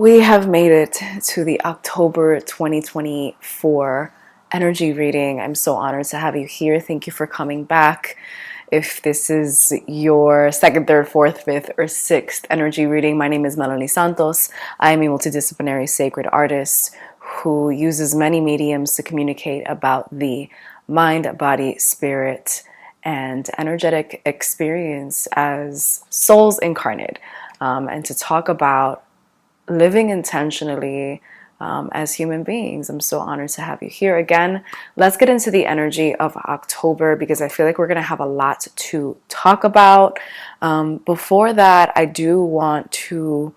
We have made it to the October 2024 energy reading. I'm so honored to have you here. Thank you for coming back. If this is your second, third, fourth, fifth, or sixth energy reading, my name is Melanie Santos. I am a multidisciplinary sacred artist who uses many mediums to communicate about the mind, body, spirit, and energetic experience as souls incarnate, and to talk about living intentionally as human beings. I'm so honored to have you here again. Let's get into the energy of October because I feel like we're going to have a lot to talk about. Before that, I do want to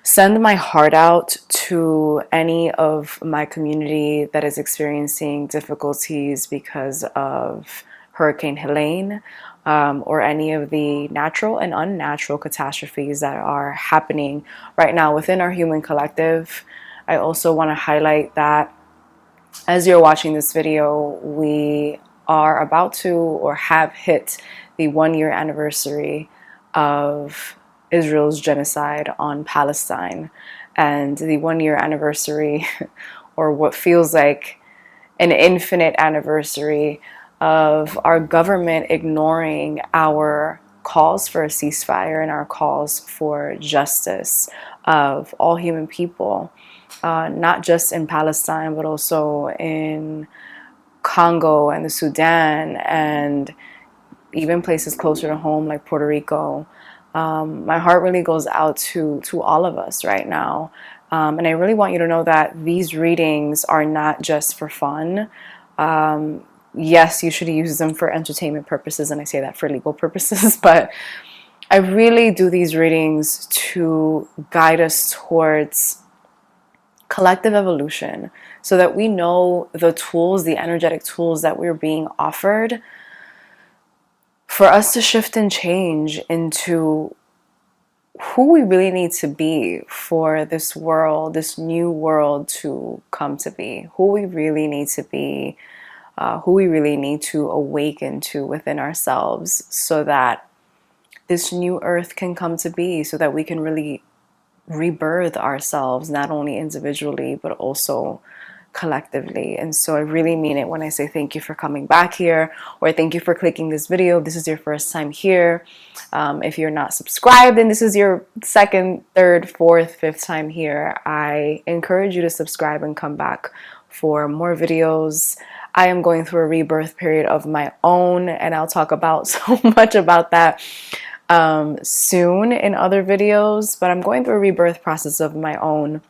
send my heart out to any of my community that is experiencing difficulties because of Hurricane Helene, or any of the natural and unnatural catastrophes that are happening right now within our human collective. I also want to highlight that as you're watching this video, we are about to or have hit the 1-year anniversary of Israel's genocide on Palestine, and the 1-year anniversary, or what feels like an infinite anniversary, of our government ignoring our calls for a ceasefire and our calls for justice of all human people, not just in Palestine, but also in Congo and the Sudan and even places closer to home like Puerto Rico. My heart really goes out to all of us right now. And I really want you to know that these readings are not just for fun. Yes, you should use them for entertainment purposes, and I say that for legal purposes, but I really do these readings to guide us towards collective evolution so that we know the tools, the energetic tools that we're being offered for us to shift and change into who we really need to be for this world, this new world to come to be, who we really need to be, who we really need to awaken to within ourselves so that this new earth can come to be, so that we can really rebirth ourselves, not only individually, but also collectively. And so I really mean it when I say thank you for coming back here, or thank you for clicking this video. If this is your first time here, if you're not subscribed and this is your second, third, fourth, fifth time here, I encourage you to subscribe and come back for more videos. I am going through a rebirth period of my own, and I'll talk about so much about that soon in other videos, but I'm going through a rebirth process of my own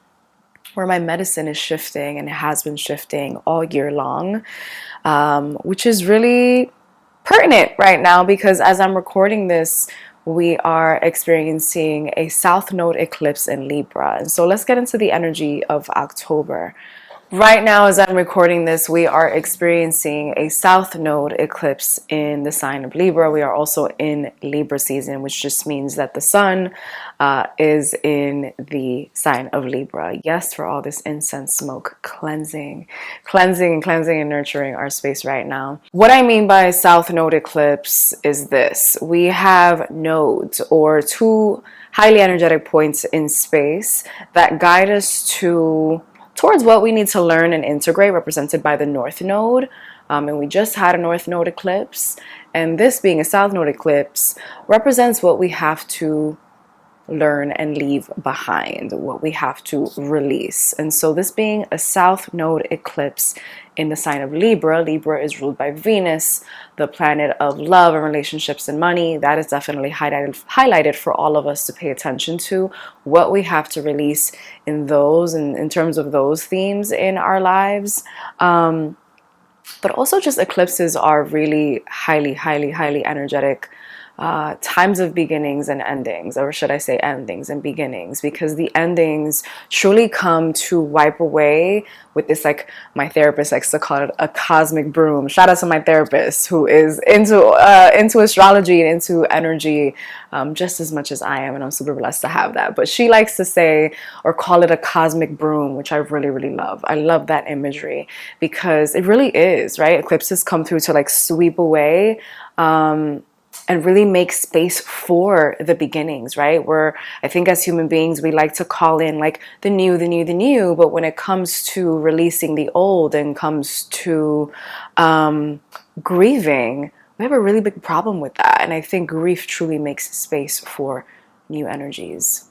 where my medicine is shifting, and it has been shifting all year long, which is really pertinent right now because as I'm recording this, we are experiencing a South Node eclipse in Libra. And so let's get into the energy of October. Right now, as I'm recording this, we are experiencing a South Node eclipse in the sign of Libra. We are also in Libra season, which just means that the sun is in the sign of Libra. Yes, for all this incense smoke, cleansing and nurturing our space right now. What I mean by South Node eclipse is this. We have nodes, or two highly energetic points in space that guide us towards what we need to learn and integrate, represented by the North Node. And we just had a North Node eclipse. And this being a South Node eclipse represents what we have to learn and leave behind, what we have to release. And so this being a South Node eclipse in the sign of Libra, Libra is ruled by Venus, the planet of love and relationships and money. That is definitely highlighted for all of us to pay attention to, what we have to release in those, and in terms of those themes in our lives. But also just eclipses are really highly energetic times of beginnings and endings, or should I say endings and beginnings, because the endings truly come to wipe away with this, like my therapist likes to call it, a cosmic broom. Shout out to my therapist who is into astrology and into energy just as much as I am, and I'm super blessed to have that. But she likes to say or call it a cosmic broom, which I really love. I love that imagery because it really is, right? Eclipses come through to like sweep away and really make space for the beginnings, right? Where I think as human beings, we like to call in like the new, the new, the new. But when it comes to releasing the old and comes to grieving, we have a really big problem with that. And I think grief truly makes space for new energies.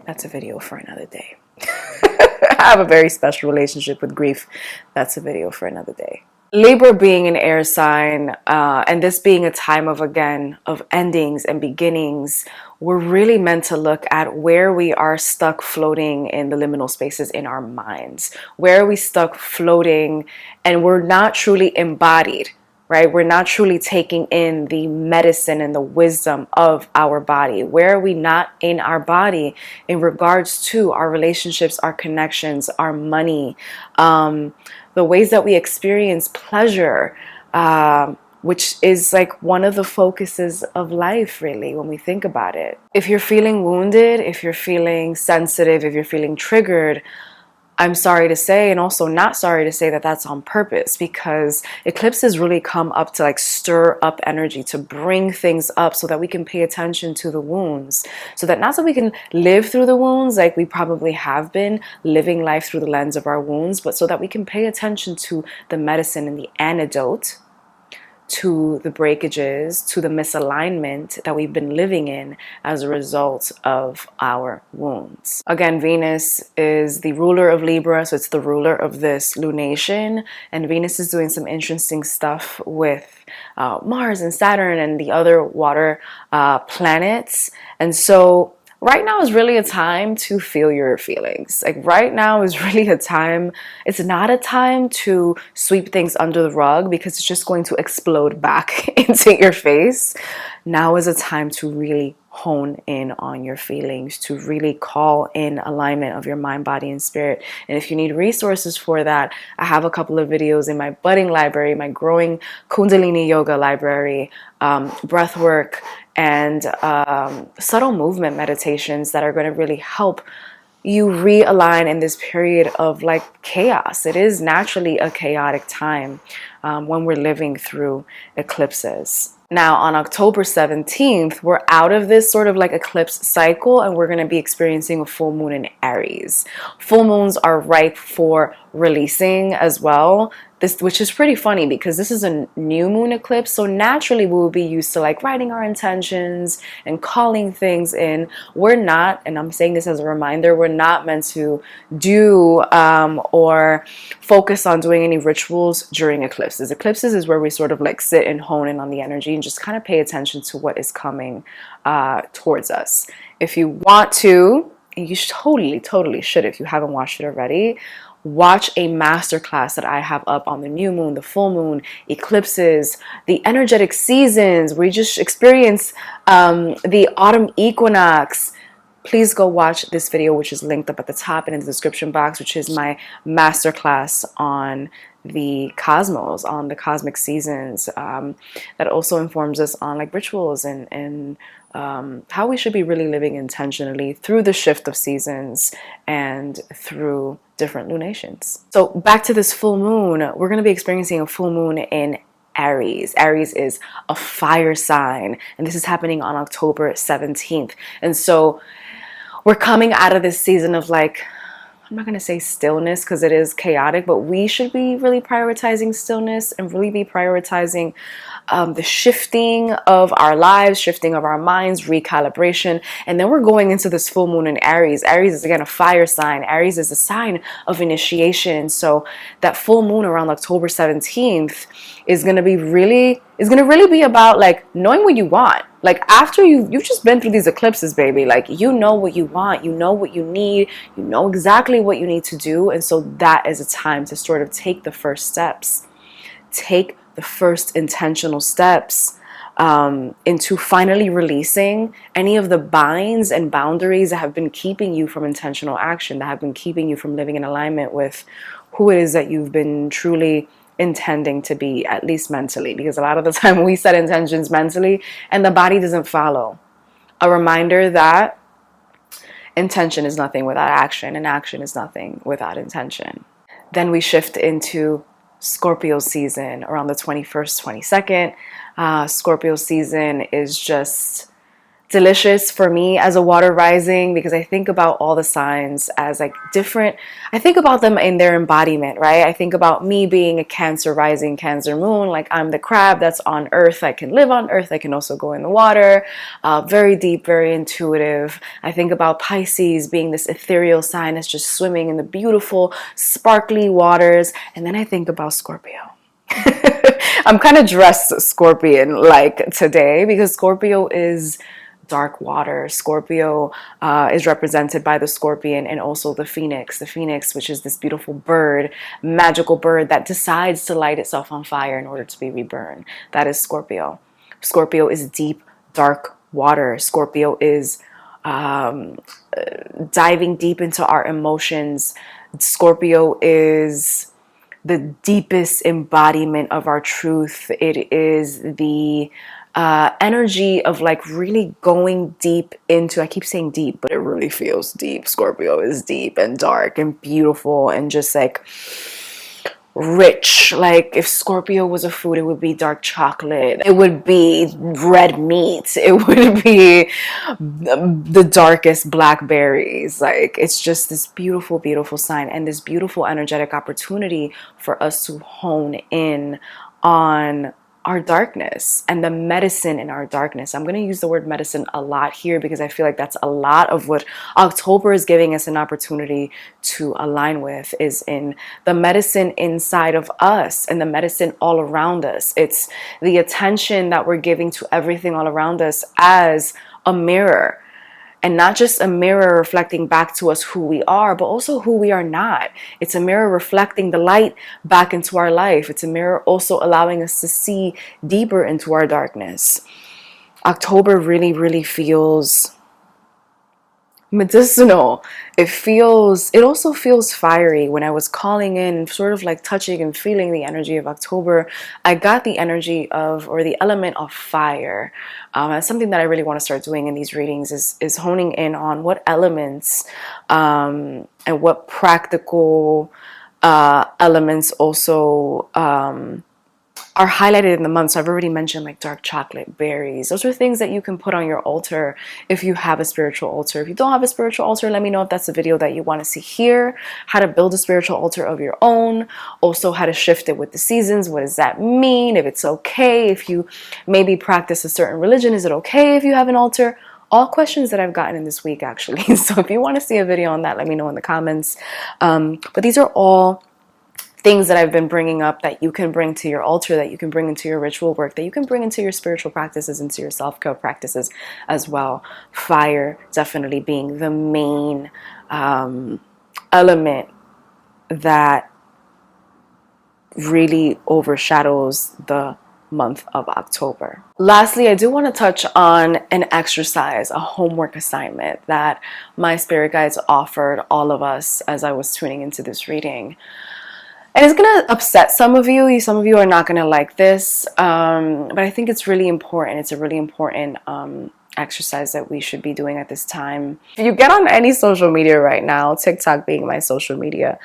That's a video for another day. I have a very special relationship with grief. That's a video for another day. Libra being an air sign, and this being a time of, again, of endings and beginnings, we're really meant to look at where we are stuck floating in the liminal spaces in our minds. Where are we stuck floating and we're not truly embodied, right? We're not truly taking in the medicine and the wisdom of our body. Where are we not in our body in regards to our relationships, our connections, our money, the ways that we experience pleasure, which is like one of the focuses of life, really, when we think about it. If you're feeling wounded, if you're feeling sensitive, if you're feeling triggered, I'm sorry to say, and also not sorry to say, that that's on purpose, because eclipses really come up to like stir up energy, to bring things up so that we can pay attention to the wounds, so that not so we can live through the wounds like we probably have been living life through the lens of our wounds, but so that we can pay attention to the medicine and the antidote to the breakages, to the misalignment that we've been living in as a result of our wounds. Again, Venus is the ruler of Libra, so it's the ruler of this lunation, and Venus is doing some interesting stuff with Mars and Saturn and the other water planets. And so right now is really a time to feel your feelings. Like right now is really a time, it's not a time to sweep things under the rug because it's just going to explode back into your face. Now is a time to really hone in on your feelings, to really call in alignment of your mind, body, and spirit. And if you need resources for that, I have a couple of videos in my budding library, my growing Kundalini yoga library, breath work, and subtle movement meditations that are going to really help you realign in this period of like chaos. It is naturally a chaotic time when we're living through eclipses. Now on October 17th, we're out of this sort of like eclipse cycle and we're going to be experiencing a full moon in Aries. Full moons are ripe for releasing as well. Which is pretty funny because this is a new moon eclipse, so naturally we will be used to like writing our intentions and calling things in. We're not, and I'm saying this as a reminder, we're not meant to do or focus on doing any rituals during eclipses. Eclipses is where we sort of like sit and hone in on the energy and just kind of pay attention to what is coming towards us. If you want to, and you totally should if you haven't watched it already, watch a masterclass that I have up on the new moon, the full moon, eclipses, the energetic seasons. We just experience the autumn equinox. Please go watch this video, which is linked up at the top and in the description box, which is my masterclass on the cosmos, on the cosmic seasons. That also informs us on like rituals and how we should be really living intentionally through the shift of seasons and through different lunations. So back to this full moon, we're going to be experiencing a full moon in Aries. Aries is a fire sign, and this is happening on October 17th. And so we're coming out of this season of like, I'm not going to say stillness because it is chaotic, but we should be really prioritizing stillness and really be prioritizing the shifting of our lives, shifting of our minds, recalibration. And then we're going into this full moon in Aries. Aries is again a fire sign. Aries is a sign of initiation. So that full moon around October 17th is going to really be about like knowing what you want. Like after you've just been through these eclipses, baby, like you know what you want, you know what you need, you know exactly what you need to do. And so that is a time to sort of take the first steps, take the first intentional steps into finally releasing any of the binds and boundaries that have been keeping you from intentional action, that have been keeping you from living in alignment with who it is that you've been truly intending to be, at least mentally, because a lot of the time we set intentions mentally and the body doesn't follow. A reminder that intention is nothing without action and action is nothing without intention. Then we shift into Scorpio season around the 21st, 22nd. Scorpio season is just delicious for me as a water rising, because I think about all the signs as like different. I think about them in their embodiment, right? I think about me being a Cancer rising, Cancer moon. Like, I'm the crab that's on earth. I can live on earth. I can also go in the water. Very deep, very intuitive. I think about Pisces being this ethereal sign that's just swimming in the beautiful, sparkly waters. And then I think about Scorpio. I'm kind of dressed Scorpion like today, because Scorpio is dark water. Scorpio is represented by the scorpion and also the phoenix. The phoenix, which is this beautiful bird, magical bird that decides to light itself on fire in order to be reborn. That is Scorpio. Scorpio is deep, dark water. Scorpio is diving deep into our emotions. Scorpio is the deepest embodiment of our truth. It is the energy of like really going deep into, I keep saying deep, but it really feels deep. Scorpio is deep and dark and beautiful and just like rich. Like, if Scorpio was a food, it would be dark chocolate, it would be red meat, it would be the darkest blackberries. Like, it's just this beautiful, beautiful sign and this beautiful energetic opportunity for us to hone in on our darkness and the medicine in our darkness. I'm going to use the word medicine a lot here, because I feel like that's a lot of what October is giving us an opportunity to align with, is in the medicine inside of us and the medicine all around us. It's the attention that we're giving to everything all around us as a mirror. And not just a mirror reflecting back to us who we are, but also who we are not. It's a mirror reflecting the light back into our life. It's a mirror also allowing us to see deeper into our darkness. October really, really feels medicinal. It also feels fiery. When I was calling in, sort of like touching and feeling the energy of October, I got the energy of, or the element of fire. That's something that I really want to start doing in these readings, is honing in on what elements and what practical elements also are highlighted in the month. So I've already mentioned like dark chocolate, berries. Those are things that you can put on your altar if you have a spiritual altar. If you don't have a spiritual altar, let me know if that's a video that you want to see here. How to build a spiritual altar of your own. Also, how to shift it with the seasons. What does that mean? If it's okay, if you maybe practice a certain religion, is it okay if you have an altar? All questions that I've gotten in this week, actually. So if you want to see a video on that, let me know in the comments. But these are all things that I've been bringing up that you can bring to your altar, that you can bring into your ritual work, that you can bring into your spiritual practices, into your self-care practices as well. Fire definitely being the main element that really overshadows the month of October. Lastly, I do want to touch on an exercise, a homework assignment that my spirit guides offered all of us as I was tuning into this reading. And it's going to upset some of you. Some of you are not going to like this. But I think it's really important. It's a really important exercise that we should be doing at this time. If you get on any social media right now, TikTok being my social media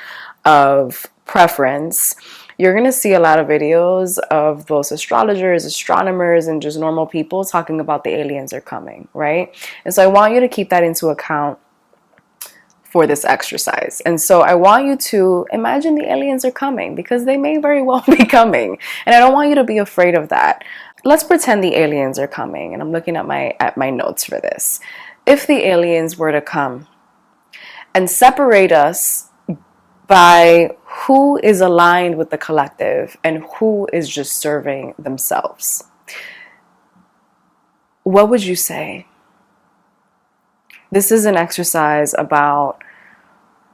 of preference, you're going to see a lot of videos of both astrologers, astronomers, and just normal people talking about the aliens are coming, right? And so I want you to keep that into account for this exercise. And so I want you to imagine the aliens are coming, because they may very well be coming. And I don't want you to be afraid of that. Let's pretend the aliens are coming. And I'm looking at my notes for this. If the aliens were to come and separate us by who is aligned with the collective and who is just serving themselves, what would you say? This is an exercise about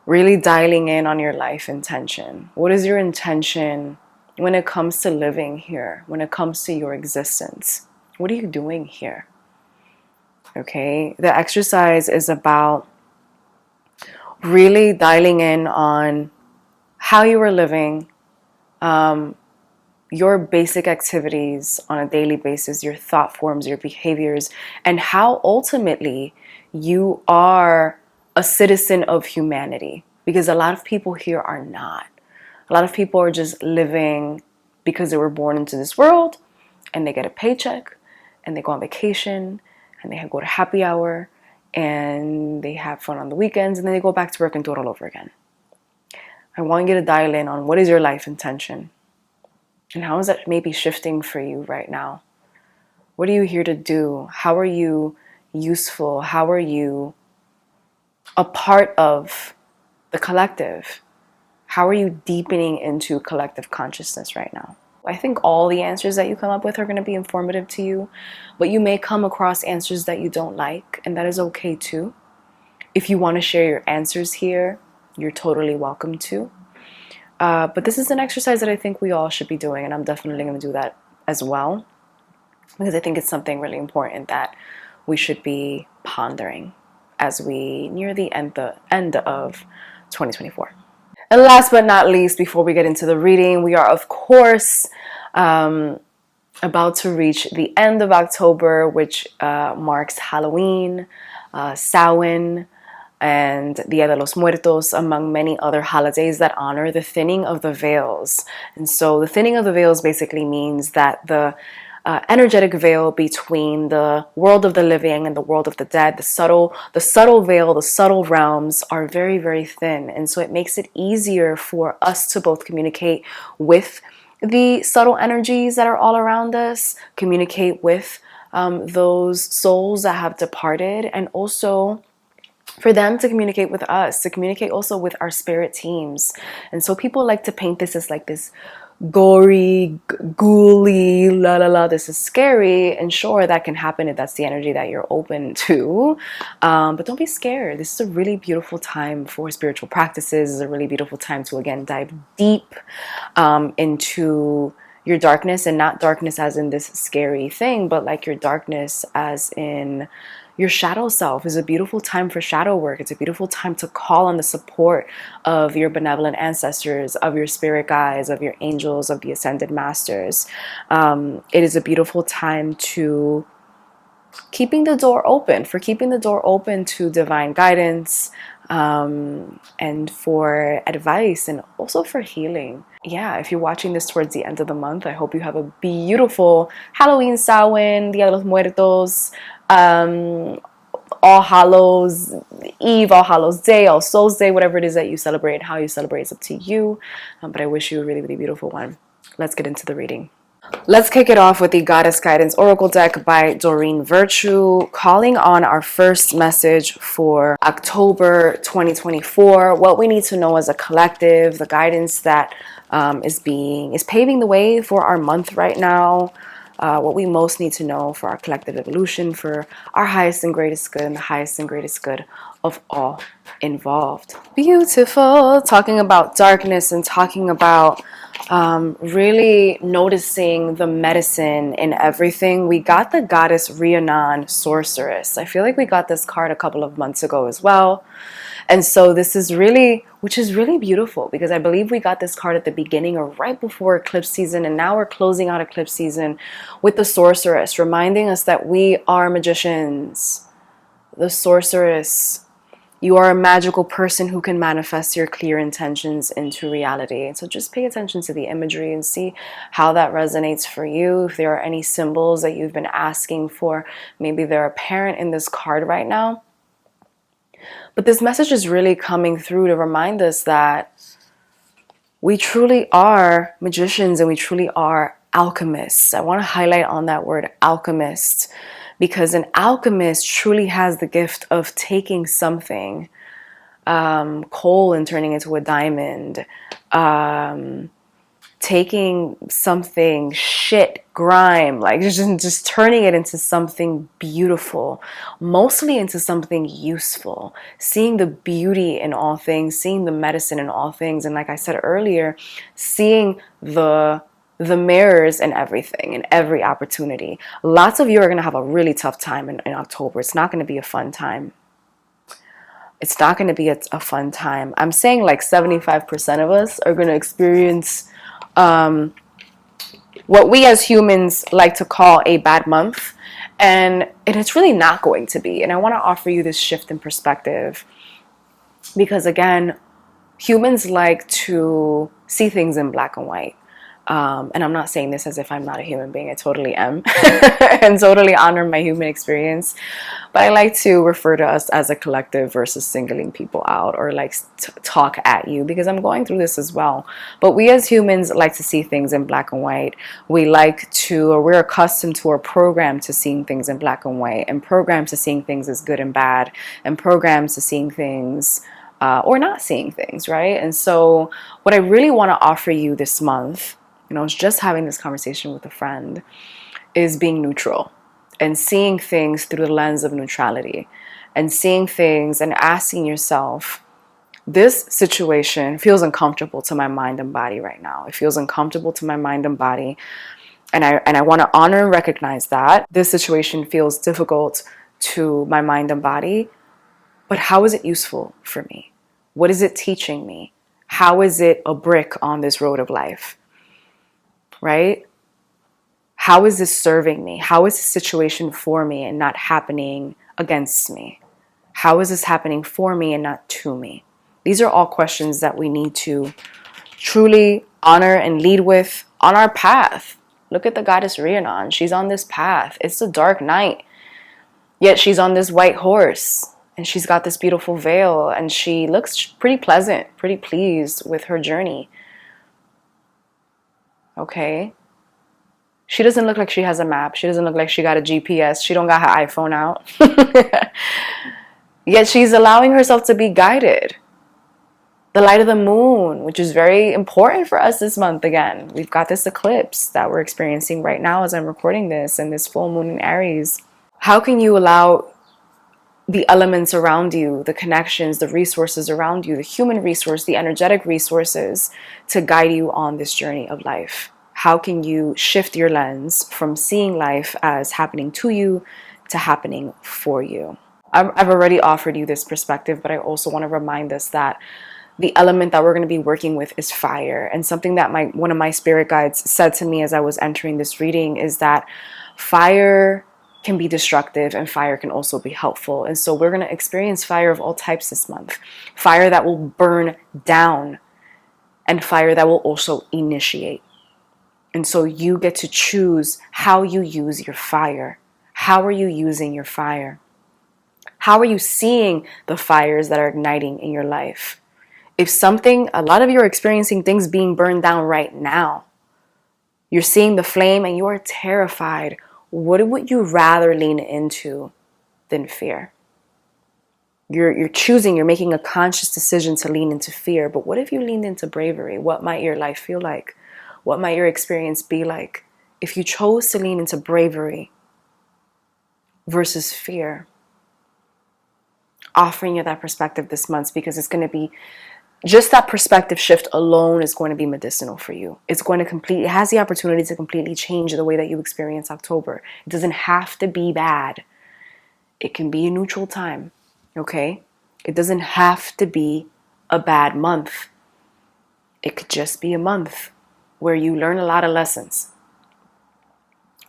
really dialing in on your life intention. What is your intention when it comes to living here? When it comes to your existence? What are you doing here? Okay, the exercise is about really dialing in on how you are living, your basic activities on a daily basis, your thought forms, your behaviors, and how ultimately you are a citizen of humanity. Because a lot of people here are not. A lot of people are just living because they were born into this world, and they get a paycheck, and they go on vacation, and they go to happy hour, and they have fun on the weekends, and then they go back to work and do it all over again. I want you to dial in on what is your life intention, and how is that maybe shifting for you right now? What are you here to do? How are you useful? How are you a part of the collective? How are you deepening into collective consciousness right now? I think all the answers that you come up with are going to be informative to you, but you may come across answers that you don't like, and that is okay too. If you want to share your answers here, you're totally welcome to. But this is an exercise that I think we all should be doing, and I'm definitely going to do that as well, because I think it's something really important that we should be pondering as we near the end of 2024. And last but not least, before we get into the reading, we are, of course, about to reach the end of October, which marks Halloween, Samhain, and Dia de los Muertos, among many other holidays that honor the thinning of the veils. And so the thinning of the veils basically means that the energetic veil between the world of the living and the world of the dead, the subtle veil, the subtle realms are very, very thin. And so it makes it easier for us to both communicate with the subtle energies that are all around us, communicate with those souls that have departed, and also for them to communicate with us, to communicate also with our spirit teams. And so people like to paint this as like this gory, ghouly, la la la, this is scary. And sure, that can happen if that's the energy that you're open to. But don't be scared. This is a really beautiful time for spiritual practices. It's a really beautiful time to, again, dive deep into your darkness, and not darkness as in this scary thing, but like your darkness as in your shadow self. Is a beautiful time for shadow work. It's a beautiful time to call on the support of your benevolent ancestors, of your spirit guides, of your angels, of the ascended masters. It is a beautiful time to keeping the door open to divine guidance, and for advice, and also for healing. Yeah, if you're watching this towards the end of the month, I hope you have a beautiful Halloween, Samhain, Dia de los Muertos, All Hallows Eve, All Hallows Day, All Souls Day, whatever it is that you celebrate. How you celebrate is up to you, but I wish you a really, really beautiful one. Let's get into the reading. Let's kick it off with the Goddess Guidance Oracle deck by Doreen Virtue, calling on our first message for October 2024. What we need to know as a collective, the guidance that is paving the way for our month right now. What we most need to know for our collective evolution, for our highest and greatest good, and the highest and greatest good of all involved. Beautiful. Talking about darkness and talking about really noticing the medicine in everything. We got the Goddess Rhiannon Sorceress. I feel like we got this card a couple of months ago as well. And so this is really, which is really beautiful, because I believe we got this card at the beginning or right before eclipse season, and now we're closing out eclipse season with the Sorceress, reminding us that we are magicians. The Sorceress, you are a magical person who can manifest your clear intentions into reality. And so just pay attention to the imagery and see how that resonates for you. If there are any symbols that you've been asking for, maybe they're apparent in this card right now. But this message is really coming through to remind us that we truly are magicians, and we truly are alchemists. I want to highlight on that word alchemist, because an alchemist truly has the gift of taking something, coal, and turning it into a diamond, taking something shit, grime, like just turning it into something beautiful, mostly into something useful, seeing the beauty in all things, seeing the medicine in all things. And like I said earlier, seeing the mirrors in everything, in every opportunity. Lots of you are going to have a really tough time in October. It's not going to be a fun time. It's not going to be a fun time. I'm saying like 75% of us are going to experience what we as humans like to call a bad month, and it's really not going to be. And I want to offer you this shift in perspective, because again, humans like to see things in black and white. And I'm not saying this as if I'm not a human being. I totally am and totally honor my human experience. But I like to refer to us as a collective versus singling people out or like talk at you, because I'm going through this as well. But we as humans like to see things in black and white. We like to, or we're accustomed to or programmed to seeing things in black and white, and programmed to seeing things as good and bad, and programmed to seeing things or not seeing things, right? And so what I really want to offer you this month, I was just having this conversation with a friend, is being neutral and seeing things through the lens of neutrality, and seeing things and asking yourself, this situation feels uncomfortable to my mind and body right now. It feels uncomfortable to my mind and body. And I want to honor and recognize that this situation feels difficult to my mind and body, but how is it useful for me? What is it teaching me? How is it a brick on this road of life? Right? How is this serving me? How is this situation for me and not happening against me? How is this happening for me and not to me? These are all questions that we need to truly honor and lead with on our path. Look at the goddess Rhiannon. She's on this path. It's a dark night, yet she's on this white horse, and she's got this beautiful veil, and she looks pretty pleasant, pretty pleased with her journey. Okay? She doesn't look like she has a map. She doesn't look like she got a GPS. She don't got her iPhone out. Yet she's allowing herself to be guided. The light of the moon, which is very important for us this month again. We've got this eclipse that we're experiencing right now as I'm recording this, and this full moon in Aries. How can you allow the elements around you, the connections, the resources around you, the human resource, the energetic resources, to guide you on this journey of life? How can you shift your lens from seeing life as happening to you to happening for you? I've already offered you this perspective, but I also want to remind us that the element that we're going to be working with is fire. And something that one of my spirit guides said to me as I was entering this reading is that fire can be destructive and fire can also be helpful. And so we're going to experience fire of all types this month. Fire that will burn down, and fire that will also initiate. And so you get to choose how you use your fire. How are you using your fire? How are you seeing the fires that are igniting in your life? If a lot of you are experiencing things being burned down right now, you're seeing the flame and you are terrified. What would you rather lean into than fear? You're choosing, you're making a conscious decision to lean into fear. But what if you leaned into bravery? What might your life feel like? What might your experience be like if you chose to lean into bravery versus fear? Offering you that perspective this month, because it's going to be just that perspective shift alone is going to be medicinal for you. It has the opportunity to completely change the way that you experience October. It doesn't have to be bad. It can be a neutral time, okay? It doesn't have to be a bad month. It could just be a month where you learn a lot of lessons.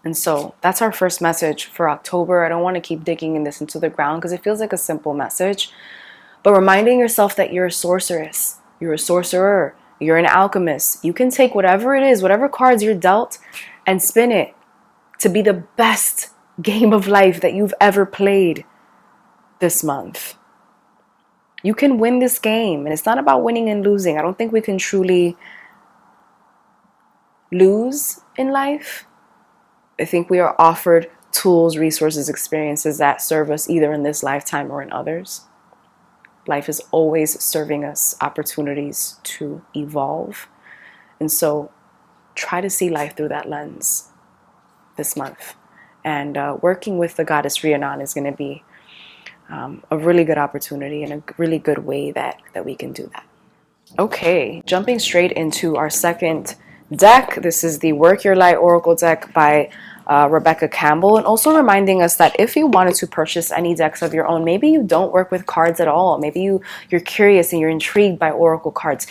And so that's our first message for October. I don't want to keep digging in this into the ground because it feels like a simple message. But reminding yourself that you're a sorceress, you're a sorcerer, you're an alchemist. You can take whatever it is, whatever cards you're dealt, and spin it to be the best game of life that you've ever played this month. You can win this game, and it's not about winning and losing. I don't think we can truly lose in life. I think we are offered tools, resources, experiences that serve us either in this lifetime or in others. Life is always serving us opportunities to evolve. And so try to see life through that lens this month. And working with the goddess Rhiannon is going to be a really good opportunity and a really good way that we can do that. Okay, jumping straight into our second deck. This is the Work Your Light Oracle deck by Rebecca Campbell, and also reminding us that if you wanted to purchase any decks of your own, maybe you don't work with cards at all, maybe you're curious and you're intrigued by oracle cards.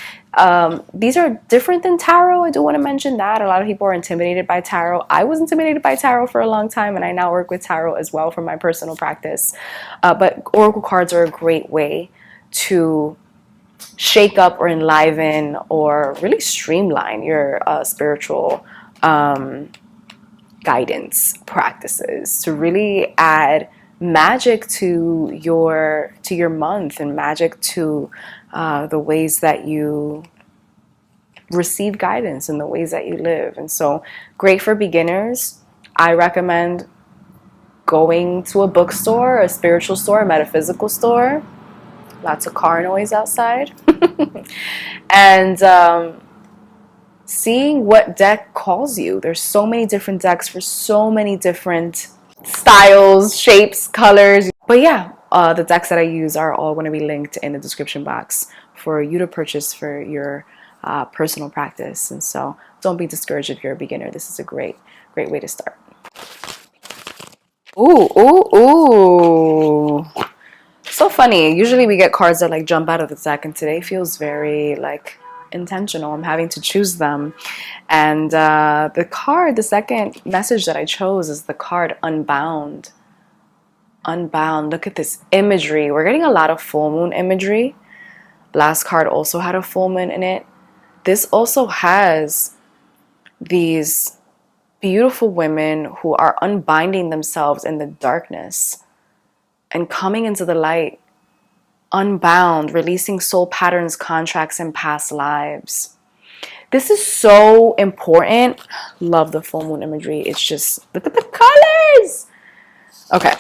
These are different than tarot. I do want to mention that a lot of people are intimidated by tarot. I was intimidated by tarot for a long time, and I now work with tarot as well for my personal practice. But oracle cards are a great way to shake up or enliven or really streamline your spiritual guidance practices, to really add magic to your month, and magic to the ways that you receive guidance and the ways that you live. And so, great for beginners. I recommend going to a bookstore, a spiritual store, a metaphysical store. Lots of car noise outside. And seeing what deck calls you. There's so many different decks for so many different styles, shapes, colors. But yeah, the decks that I use are all going to be linked in the description box for you to purchase for your personal practice. And so don't be discouraged if you're a beginner. This is a great way to start. Ooh, ooh, ooh. So funny. Usually we get cards that like jump out of the deck, and today feels very like intentional. I'm having to choose them. And the second message that I chose is the card Unbound. Unbound. Look at this imagery. We're getting a lot of full moon imagery. Last card also had a full moon in it. This also has these beautiful women who are unbinding themselves in the darkness and coming into the light, unbound, releasing soul patterns, contracts, and past lives. This is so important. Love the full moon imagery. It's just, look at the colors. Okay.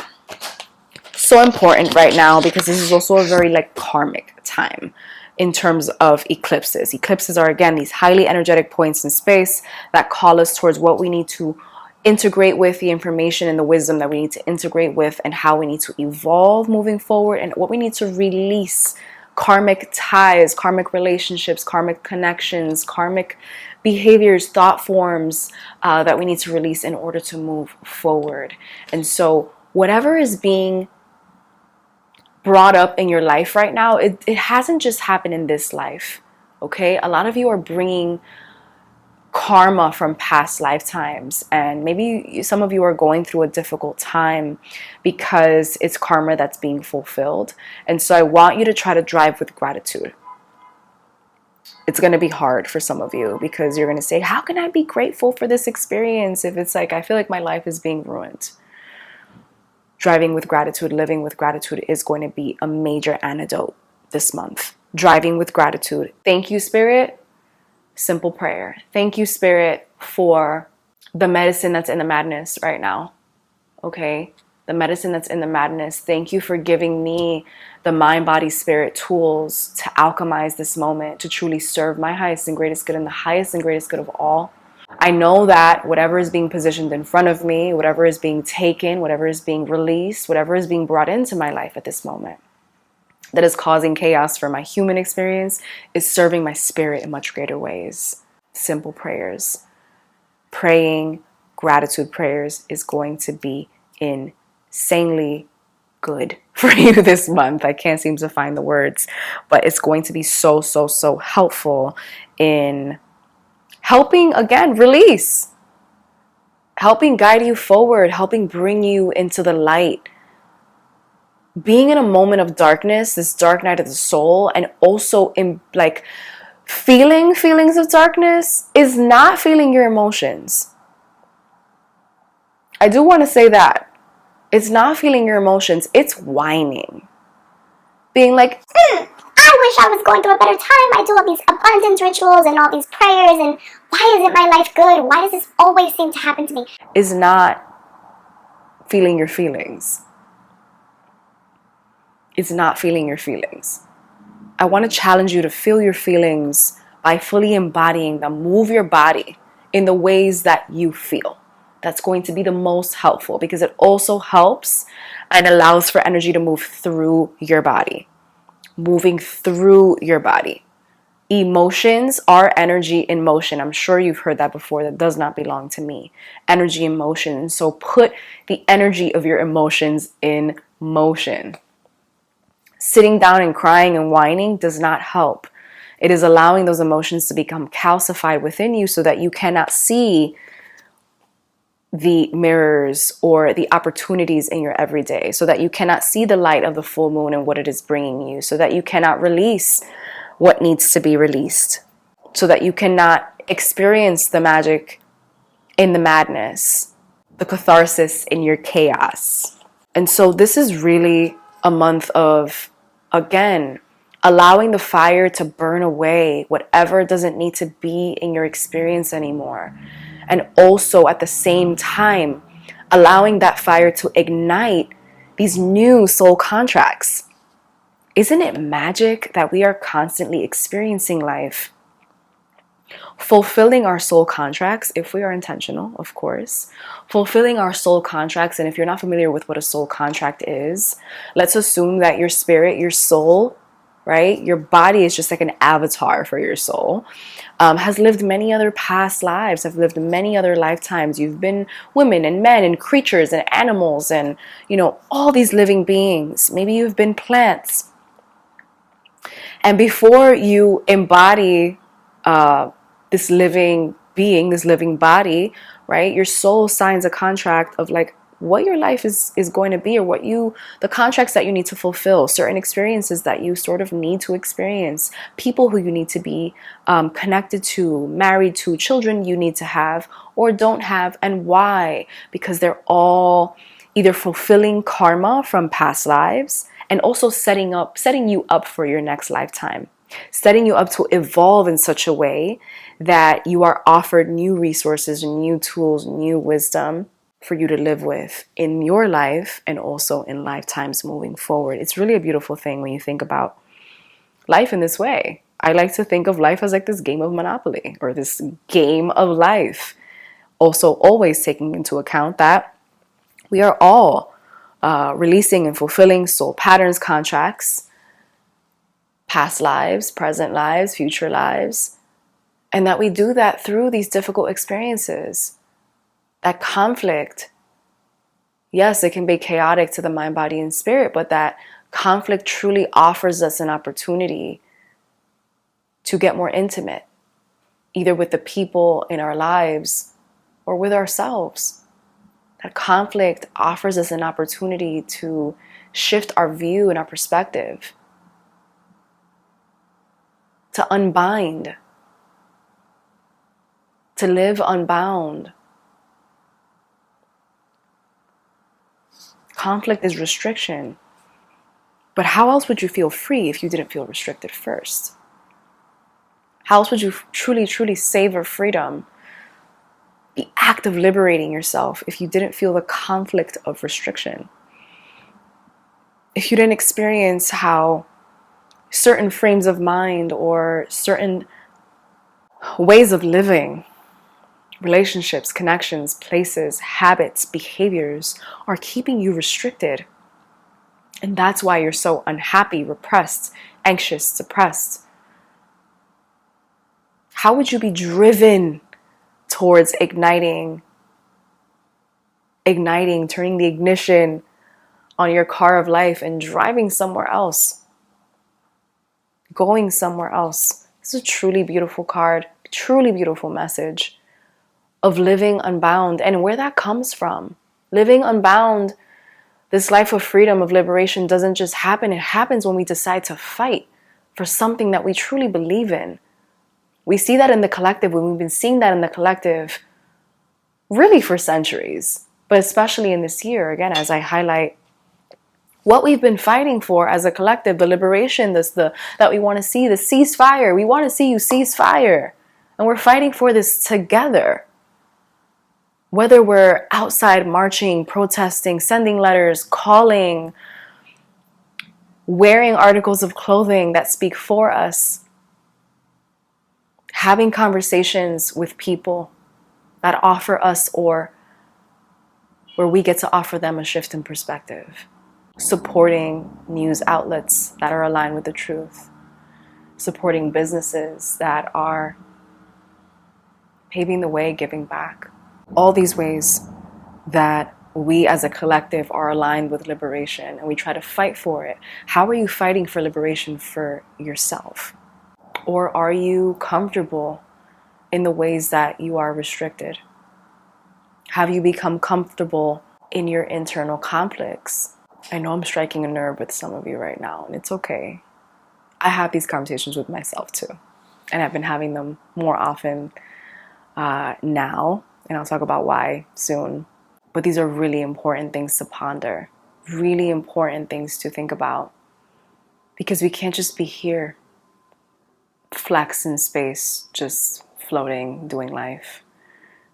So important right now, because this is also a very like karmic time in terms of eclipses. Eclipses are, again, these highly energetic points in space that call us towards what we need to integrate with, the information and the wisdom that we need to integrate with, and how we need to evolve moving forward, and what we need to release. Karmic ties, karmic relationships, karmic connections, karmic behaviors, thought forms that we need to release in order to move forward. And so whatever is being brought up in your life right now, it hasn't just happened in this life, okay? A lot of you are bringing karma from past lifetimes, and maybe some of you are going through a difficult time because it's karma that's being fulfilled. And so I want you to try to drive with gratitude. It's going to be hard for some of you, because you're going to say, how can I be grateful for this experience if it's like I feel like my life is being ruined? Driving with gratitude, living with gratitude is going to be a major antidote this month. Driving with gratitude. Thank you, Spirit. Simple prayer. Thank you, Spirit, for the medicine that's in the madness right now. Okay? The medicine that's in the madness. Thank you for giving me the mind, body, spirit tools to alchemize this moment, to truly serve my highest and greatest good and the highest and greatest good of all. I know that whatever is being positioned in front of me, whatever is being taken, whatever is being released, whatever is being brought into my life at this moment, that is causing chaos for my human experience, is serving my spirit in much greater ways. Simple prayers. Praying gratitude prayers is going to be insanely good for you this month. I can't seem to find the words, but it's going to be so helpful in helping, again, release, helping guide you forward, helping bring you into the light. Being in a moment of darkness, this dark night of the soul, and also in like feelings of darkness, is not feeling your emotions. I do want to say that. It's not feeling your emotions. It's whining. Being like, I wish I was going through a better time. I do all these abundance rituals and all these prayers, and why isn't my life good? Why does this always seem to happen to me? Is not feeling your feelings. It's not feeling your feelings. I want to challenge you to feel your feelings by fully embodying them. Move your body in the ways that you feel. That's going to be the most helpful, because it also helps and allows for energy to move through your body. Moving through your body. Emotions are energy in motion. I'm sure you've heard that before. That does not belong to me. Energy in motion. So put the energy of your emotions in motion. Sitting down and crying and whining does not help. It is allowing those emotions to become calcified within you so that you cannot see the mirrors or the opportunities in your everyday, so that you cannot see the light of the full moon and what it is bringing you, so that you cannot release what needs to be released so that you cannot experience the magic in the madness, the catharsis in your chaos. And so this is really a month of, again, allowing the fire to burn away whatever doesn't need to be in your experience anymore. And also at the same time, allowing that fire to ignite these new soul contracts. Isn't it magic that we are constantly experiencing life, fulfilling our soul contracts if we are intentional, of course, fulfilling our soul contracts. And if you're not familiar with what a soul contract is, let's assume that your spirit, your soul, right, your body is just like an avatar for your soul, has lived many other past lives, have lived many other lifetimes. You've been women and men and creatures and animals and, all these living beings. Maybe you've been plants. And before you embody this living being, this living body, right, your soul signs a contract of like what your life is going to be, or the contracts that you need to fulfill, certain experiences that you sort of need to experience, people who you need to be connected to, married to, children you need to have or don't have, and why. Because they're all either fulfilling karma from past lives and also setting you up for your next lifetime, setting you up to evolve in such a way that you are offered new resources, new tools, new wisdom for you to live with in your life and also in lifetimes moving forward. It's really a beautiful thing when you think about life in this way. I like to think of life as like this game of Monopoly or this game of life. Also, always taking into account that we are all releasing and fulfilling soul patterns, contracts, past lives, present lives, future lives, and that we do that through these difficult experiences. That conflict, yes, it can be chaotic to the mind, body, and spirit, but that conflict truly offers us an opportunity to get more intimate, either with the people in our lives or with ourselves. That conflict offers us an opportunity to shift our view and our perspective, to unbind, to live unbound. Conflict is restriction. But how else would you feel free if you didn't feel restricted first? How else would you truly, truly savor freedom, the act of liberating yourself, if you didn't feel the conflict of restriction? If you didn't experience how certain frames of mind or certain ways of living, relationships, connections, places, habits, behaviors are keeping you restricted. And that's why you're so unhappy, repressed, anxious, depressed. How would you be driven towards igniting, turning the ignition on your car of life and driving somewhere else, going somewhere else? This is a truly beautiful card, truly beautiful message of living unbound and where that comes from. Living unbound, this life of freedom, of liberation doesn't just happen. It happens when we decide to fight for something that we truly believe in. We see that in the collective, when we've been seeing that in the collective really for centuries, but especially in this year, again, as I highlight what we've been fighting for as a collective, the liberation, that we want to see, the ceasefire. We want to see you cease fire. And we're fighting for this together. Whether we're outside marching, protesting, sending letters, calling, wearing articles of clothing that speak for us, having conversations with people that offer us or where we get to offer them a shift in perspective, supporting news outlets that are aligned with the truth, supporting businesses that are paving the way, giving back. All these ways that we as a collective are aligned with liberation and we try to fight for it. How are you fighting for liberation for yourself? Or are you comfortable in the ways that you are restricted? Have you become comfortable in your internal conflicts? I know I'm striking a nerve with some of you right now, and it's okay. I have these conversations with myself too. And I've been having them more often now. And I'll talk about why soon. But these are really important things to ponder, really important things to think about. Because we can't just be here, flex in space, just floating, doing life.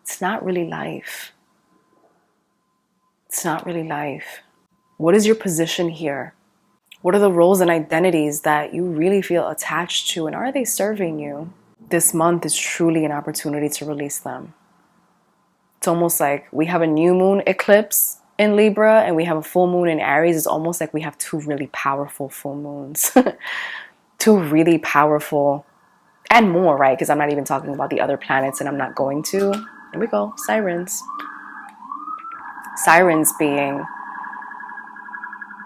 It's not really life. It's not really life. What is your position here? What are the roles and identities that you really feel attached to, and are they serving you? This month is truly an opportunity to release them. It's almost like we have a new moon eclipse in Libra and we have a full moon in Aries. It's almost like we have two really powerful full moons. Two really powerful, and more, right? Because I'm not even talking about the other planets, and I'm not going to. Here we go, sirens. Sirens being,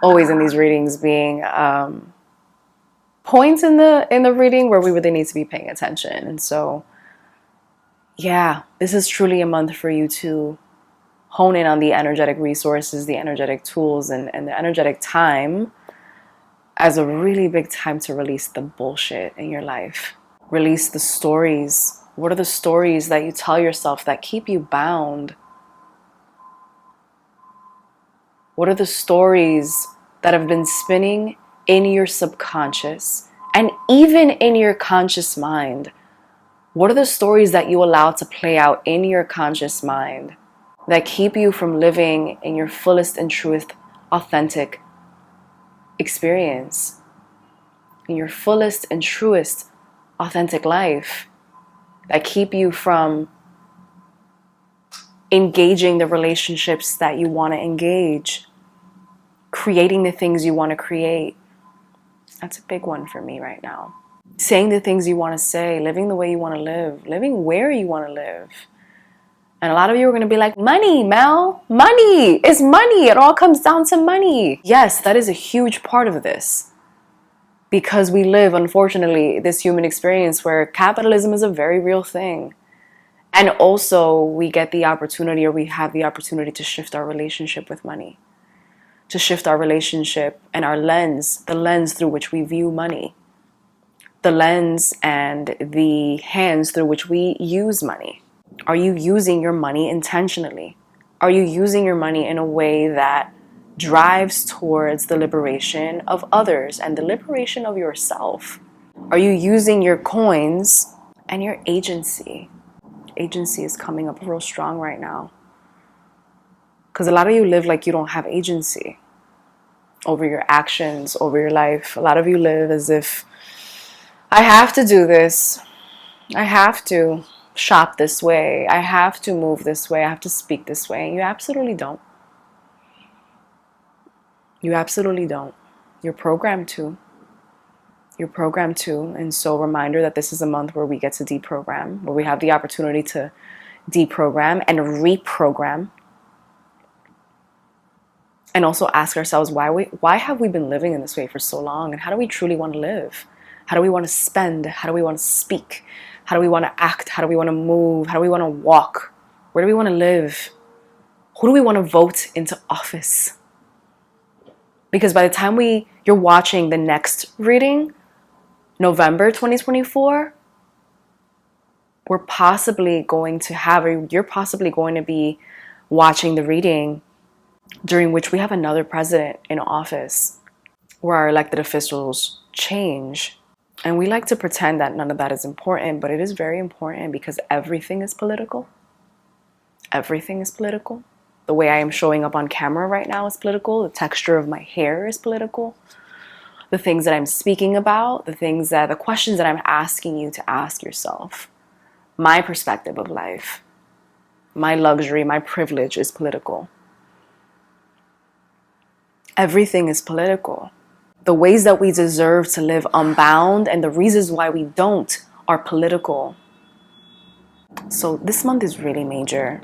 always in these readings, being points in the reading where we really need to be paying attention. And so, yeah, this is truly a month for you to hone in on the energetic resources, the energetic tools, and the energetic time as a really big time to release the bullshit in your life. Release the stories. What are the stories that you tell yourself that keep you bound? What are the stories that have been spinning in your subconscious and even in your conscious mind? What are the stories that you allow to play out in your conscious mind that keep you from living in your fullest and truest, authentic experience? In your fullest and truest, authentic life, that keep you from engaging the relationships that you want to engage, creating the things you want to create. That's a big one for me right now. Saying the things you want to say, living the way you want to live, living where you want to live. And a lot of you are going to be like, money, Mel, money is money. It all comes down to money. Yes, that is a huge part of this. Because we live, unfortunately, this human experience where capitalism is a very real thing. And also we get the opportunity, or we have the opportunity, to shift our relationship with money. To shift our relationship and our lens, the lens through which we view money. The lens and the hands through which we use money. Are you using your money intentionally? Are you using your money in a way that drives towards the liberation of others and the liberation of yourself? Are you using your coins and your agency? Agency is coming up real strong right now. Because a lot of you live like you don't have agency over your actions, over your life. A lot of you live as if, I have to do this. I have to shop this way. I have to move this way. I have to speak this way. And you absolutely don't. You absolutely don't. You're programmed to. You're programmed to. And so, reminder that this is a month where we get to deprogram, where we have the opportunity to deprogram and reprogram. And also ask ourselves, why have we been living in this way for so long? And how do we truly want to live? How do we want to spend? How do we want to speak? How do we want to act? How do we want to move? How do we want to walk? Where do we want to live? Who do we want to vote into office? Because by the time you're watching the next reading, November 2024, you're possibly going to be watching the reading during which we have another president in office, where our elected officials change. And we like to pretend that none of that is important, but it is very important, because everything is political. Everything is political. The way I am showing up on camera right now is political. The texture of my hair is political. The things that I'm speaking about, the questions that I'm asking you to ask yourself. My perspective of life, my luxury, my privilege is political. Everything is political. The ways that we deserve to live unbound and the reasons why we don't are political. So this month is really major.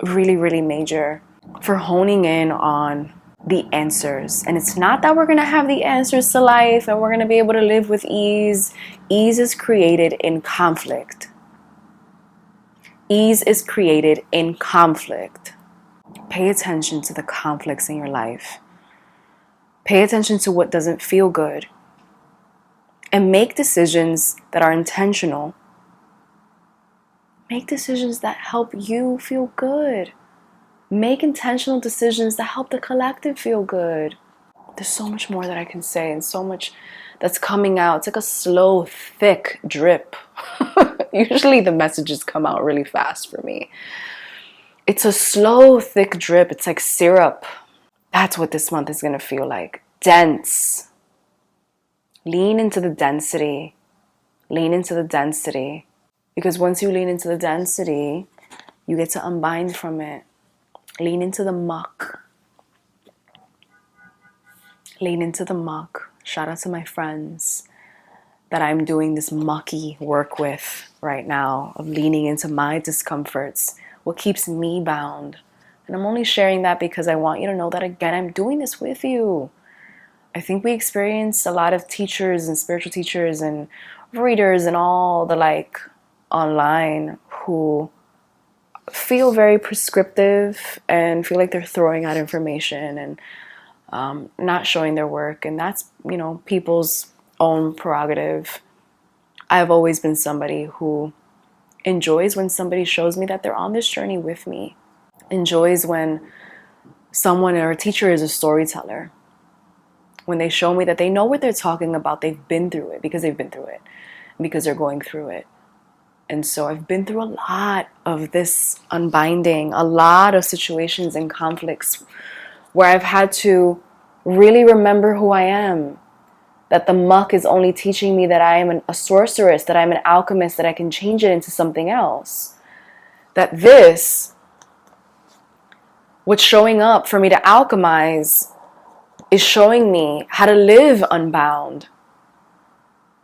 Really, really major for honing in on the answers. And it's not that we're going to have the answers to life and we're going to be able to live with ease. Ease is created in conflict. Ease is created in conflict. Pay attention to the conflicts in your life. Pay attention to what doesn't feel good. and make decisions that are intentional. Make decisions that help you feel good. Make intentional decisions that help the collective feel good. There's so much more that I can say and so much that's coming out. It's like a slow, thick drip. Usually the messages come out really fast for me. It's a slow, thick drip. It's like syrup. That's what this month is going to feel like. Dense. Lean into the density. Lean into the density. Because once you lean into the density, you get to unbind from it. Lean into the muck. Lean into the muck. Shout out to my friends that I'm doing this mucky work with right now, of leaning into my discomforts, what keeps me bound. And I'm only sharing that because I want you to know that, again, I'm doing this with you. I think we experience a lot of teachers and spiritual teachers and readers and all the like online who feel very prescriptive and feel like they're throwing out information and not showing their work. And that's, people's own prerogative. I've always been somebody who enjoys when somebody shows me that they're on this journey with me. Enjoys when someone or a teacher is a storyteller. When they show me that they know what they're talking about, they've been through it because they've been through it, because they're going through it. And so I've been through a lot of this unbinding, a lot of situations and conflicts where I've had to really remember who I am. That the muck is only teaching me that I am a sorceress, that I'm an alchemist, that I can change it into something else. That this, what's showing up for me to alchemize, is showing me how to live unbound.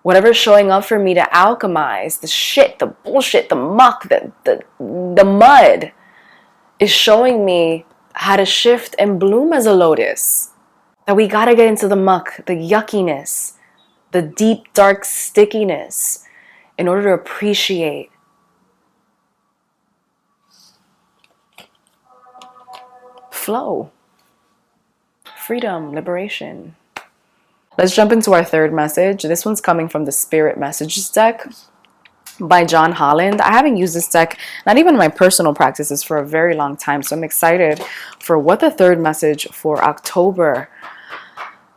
Whatever's showing up for me to alchemize, the shit, the bullshit, the muck, the mud, is showing me how to shift and bloom as a lotus. That we gotta get into the muck, the yuckiness, the deep, dark stickiness in order to appreciate. Flow. Freedom, liberation. Let's jump into our third message. This one's coming from the Spirit Messages deck by John Holland. I haven't used this deck, not even in my personal practices, for a very long time. So I'm excited for what the third message for October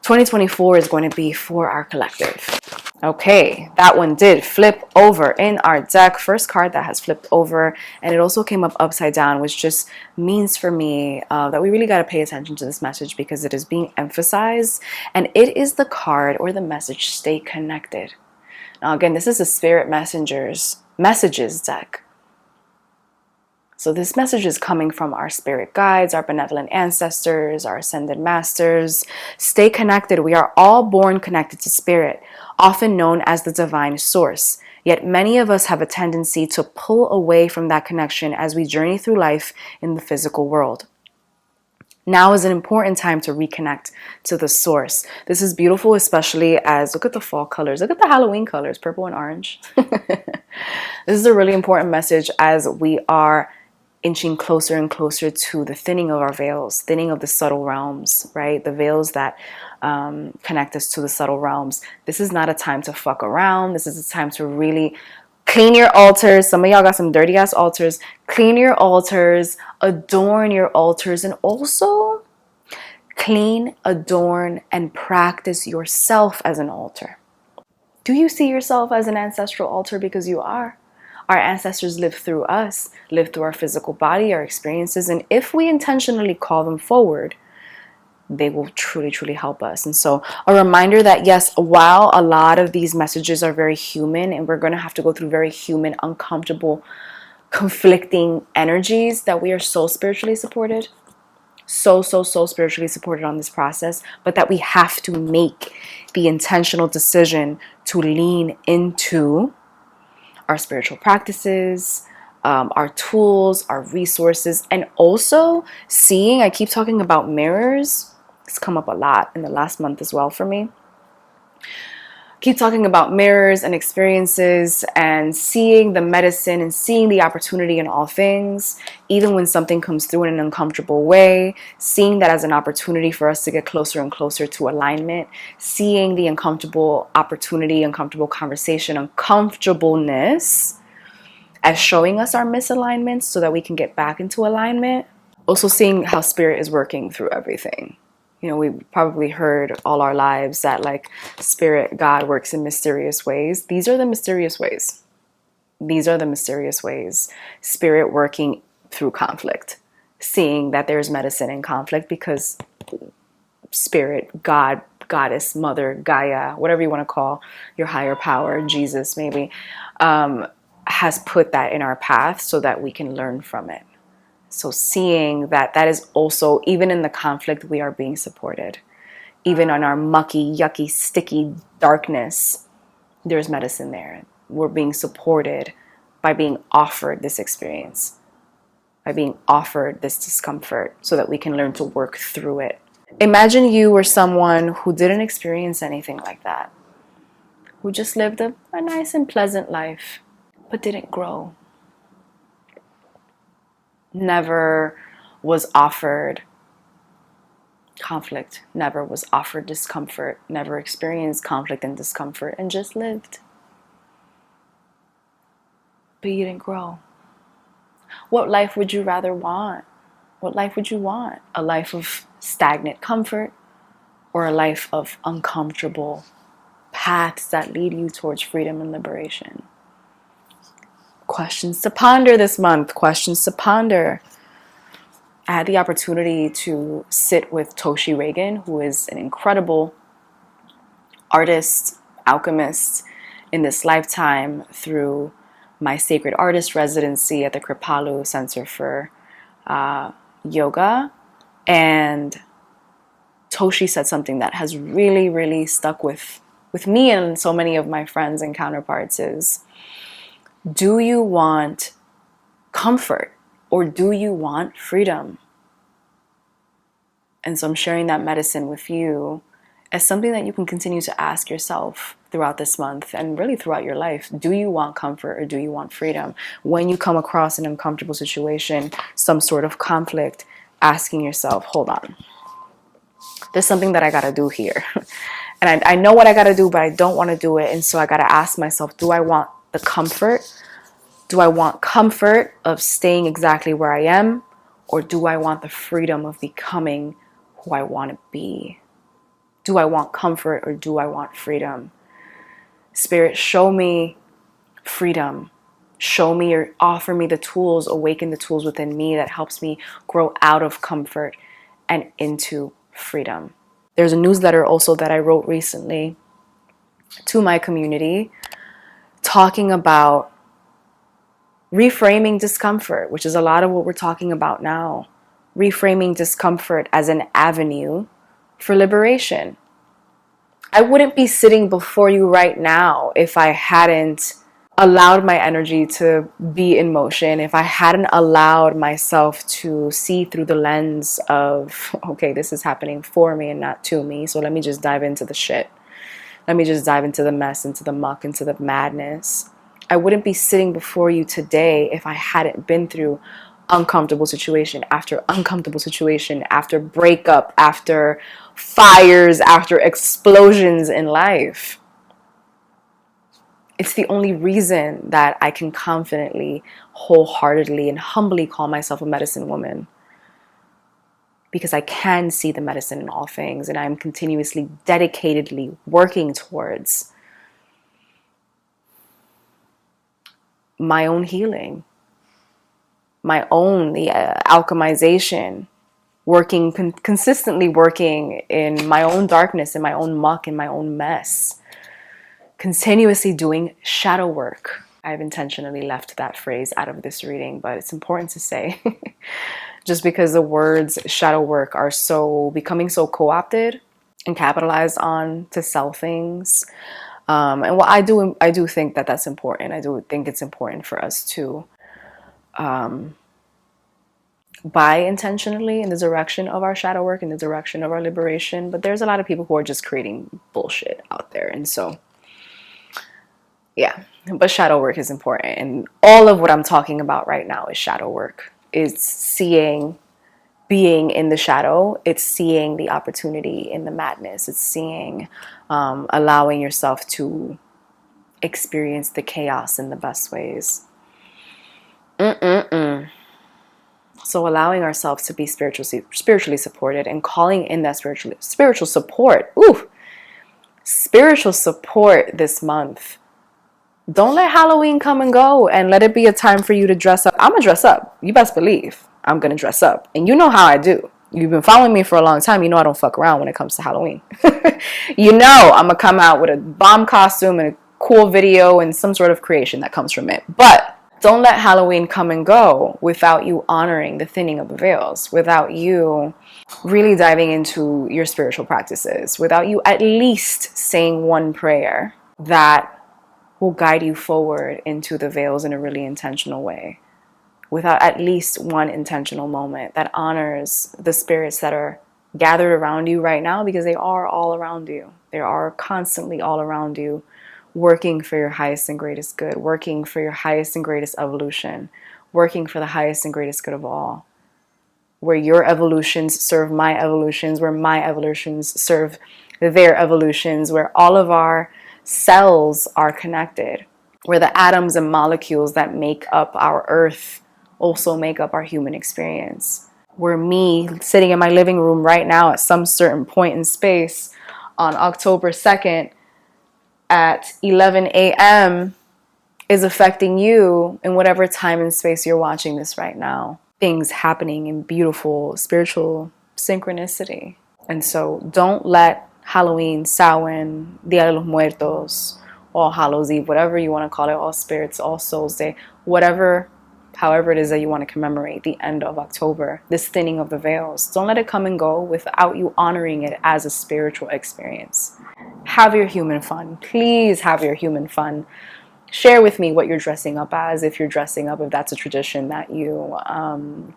2024 is going to be for our collective. Okay, that one did flip over in our deck. First card that has flipped over, and it also came up upside down, which just means for me that we really got to pay attention to this message because it is being emphasized, and it is the card or the message, stay connected. Now again, this is a Spirit Messages deck. So this message is coming from our spirit guides, our benevolent ancestors, our ascended masters. Stay connected. We are all born connected to spirit, often known as the divine source. Yet many of us have a tendency to pull away from that connection as we journey through life in the physical world. Now is an important time to reconnect to the source. This is beautiful, especially as, look at the fall colors, look at the Halloween colors, purple and orange. This is a really important message as we are inching closer and closer to the thinning of our veils, thinning of the subtle realms, right? The veils that connect us to the subtle realms. This is not a time to fuck around. This is a time to really clean your altars. Some of y'all got some dirty ass altars. Clean your altars, adorn your altars, and also clean, adorn, and practice yourself as an altar. Do you see yourself as an ancestral altar? Because you are. Our ancestors lived through us, lived through our physical body, our experiences, and if we intentionally call them forward, they will truly, truly help us. And so a reminder that yes, while a lot of these messages are very human and we're going to have to go through very human, uncomfortable, conflicting energies, that we are so spiritually supported, so spiritually supported on this process, but that we have to make the intentional decision to lean into our spiritual practices, our tools, our resources, and also seeing, I keep talking about mirrors. It's come up a lot in the last month as well for me. keep talking about mirrors and experiences and seeing the medicine and seeing the opportunity in all things, even when something comes through in an uncomfortable way, seeing that as an opportunity for us to get closer and closer to alignment, seeing the uncomfortable opportunity, uncomfortable conversation, uncomfortableness as showing us our misalignments so that we can get back into alignment. Also seeing how spirit is working through everything. You know, we probably heard all our lives that like spirit, God works in mysterious ways. These are the mysterious ways. These are the mysterious ways. Spirit working through conflict. Seeing that there's medicine in conflict because spirit, God, goddess, mother, Gaia, whatever you want to call your higher power, Jesus maybe, has put that in our path so that we can learn from it. So seeing that that is also, even in the conflict, we are being supported. Even on our mucky, yucky, sticky darkness, there's medicine there. We're being supported by being offered this experience, by being offered this discomfort so that we can learn to work through it. Imagine you were someone who didn't experience anything like that, who just lived a nice and pleasant life, but didn't grow. Never was offered conflict, never was offered discomfort, never experienced conflict and discomfort, and just lived. But you didn't grow. What life would you rather want? What life would you want? A life of stagnant comfort or a life of uncomfortable paths that lead you towards freedom and liberation? Questions to ponder this month. Questions to ponder. I had the opportunity to sit with Toshi Reagan, who is an incredible artist, alchemist in this lifetime through my sacred artist residency at the Kripalu Center for Yoga. And Toshi said something that has really, really stuck with me and so many of my friends and counterparts is, do you want comfort or do you want freedom? And so I'm sharing that medicine with you as something that you can continue to ask yourself throughout this month and really throughout your life. Do you want comfort or do you want freedom? When you come across an uncomfortable situation, some sort of conflict, asking yourself, hold on, there's something that I got to do here. And I know what I got to do, but I don't want to do it. And so I got to ask myself, do I want the comfort? Do I want comfort of staying exactly where I am? Or do I want the freedom of becoming who I want to be? Do I want comfort or do I want freedom? Spirit, show me freedom. Show me or offer me the tools, awaken the tools within me that helps me grow out of comfort and into freedom. There's a newsletter also that I wrote recently to my community talking about reframing discomfort, which is a lot of what we're talking about now. Reframing discomfort as an avenue for liberation. I wouldn't be sitting before you right now if I hadn't allowed my energy to be in motion, if I hadn't allowed myself to see through the lens of, okay, this is happening for me and not to me, so let me just dive into the shit. Let me just dive into the mess, into the muck, into the madness. I wouldn't be sitting before you today if I hadn't been through uncomfortable situation after uncomfortable situation, after breakup, after fires, after explosions in life. It's the only reason that I can confidently, wholeheartedly, and humbly call myself a medicine woman. Because I can see the medicine in all things, and I'm continuously, dedicatedly working towards my own healing, my own alchemization, working, consistently working in my own darkness, in my own muck, in my own mess. Continuously doing shadow work. I've intentionally left that phrase out of this reading, but it's important to say just because the words shadow work are becoming so co-opted and capitalized on to sell things. And what I do think that that's important. I do think it's important for us to buy intentionally in the direction of our shadow work, in the direction of our liberation. But there's a lot of people who are just creating bullshit out there. And so Yeah, but shadow work is important. And all of what I'm talking about right now is shadow work. It's seeing, being in the shadow. It's seeing the opportunity in the madness. It's seeing, allowing yourself to experience the chaos in the best ways. So allowing ourselves to be spiritually supported and calling in that spiritual support. Ooh, spiritual support this month. Don't let Halloween come and go, and let it be a time for you to dress up. I'm gonna dress up. You best believe I'm gonna dress up. And you know how I do. You've been following me for a long time. You know I don't fuck around when it comes to Halloween. You know I'm gonna come out with a bomb costume and a cool video and some sort of creation that comes from it. But don't let Halloween come and go without you honoring the thinning of the veils, without you really diving into your spiritual practices, without you at least saying one prayer that will guide you forward into the veils in a really intentional way, without at least one intentional moment that honors the spirits that are gathered around you right now, because they are all around you. They are constantly all around you, working for your highest and greatest good, working for your highest and greatest evolution, working for the highest and greatest good of all. Where your evolutions serve my evolutions, where my evolutions serve their evolutions, where all of our cells are connected, where the atoms and molecules that make up our earth also make up our human experience. Where me sitting in my living room right now at some certain point in space on October 2nd at 11 a.m. is affecting you in whatever time and space you're watching this right now. Things happening in beautiful spiritual synchronicity. And so don't let Halloween, Samhain, Dia de los Muertos, All Hallows Eve, whatever you want to call it, All Spirits, All Souls Day, whatever, however it is that you want to commemorate the end of October, this thinning of the veils, don't let it come and go without you honoring it as a spiritual experience. Have your human fun. Please have your human fun. Share with me what you're dressing up as, if you're dressing up, if that's a tradition that you